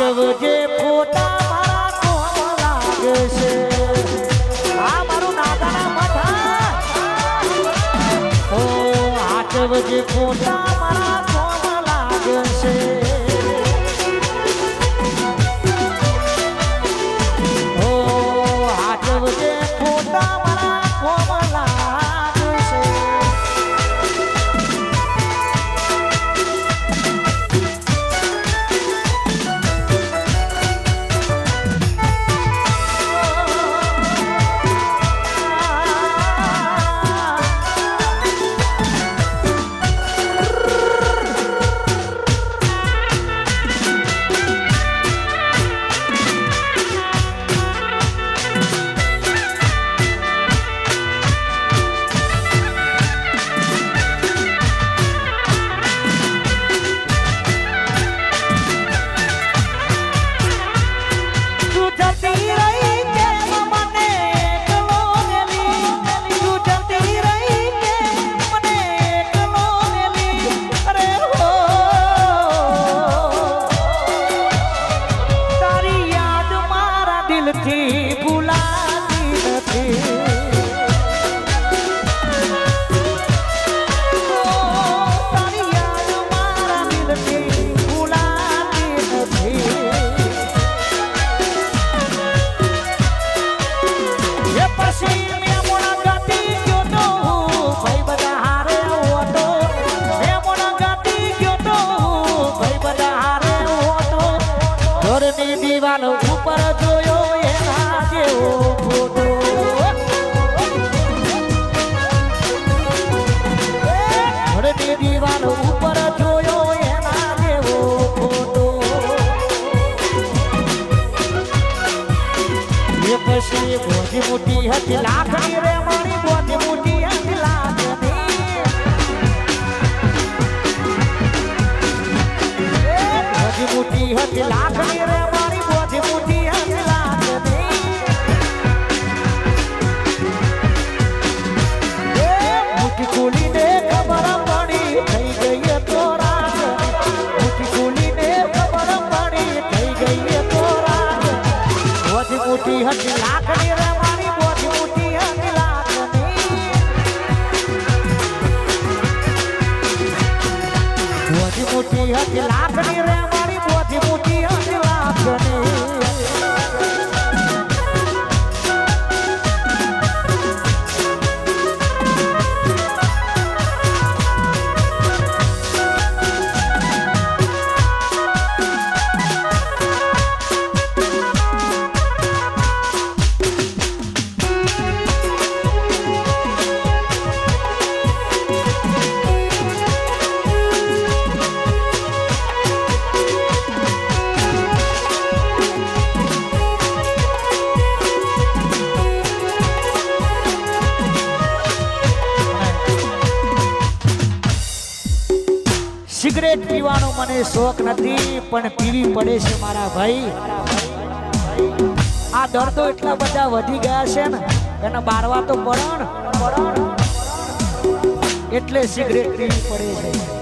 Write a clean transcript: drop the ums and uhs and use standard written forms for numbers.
આટવજે ફોટા મારા કોમ લાગે છે આ મારું નાદાના મઠા ઓ આટવજે ફોટા મારા કોમ લાગે છે ઓ આટવજે ફોટા મારા કોમ લાગે છે દીવાલો ઉપર જોયો એના જેવો ફોટો ઘરની દીવાલો ઉપર જોયો એના જેવો ફોટો એ પછી બોધી મોટી હતી લાખની રે મારી બોધી મોટી હતી લાખની બોધી મોટી હતી લાખની રે હતી લાખની રે મારી બોધી મોટી હતી લાખની બોધી મોટી હતી લાખની રે મારી બોધી મોટી હતી લાખની સિગરેટ પીવાનો મને શોખ નથી પણ પીવી પડે છે મારા ભાઈ આ દર્દો એટલા બધા વધી ગયા છે ને એને બારવા તો પડે એટલે સિગરેટ પીવી પડે છે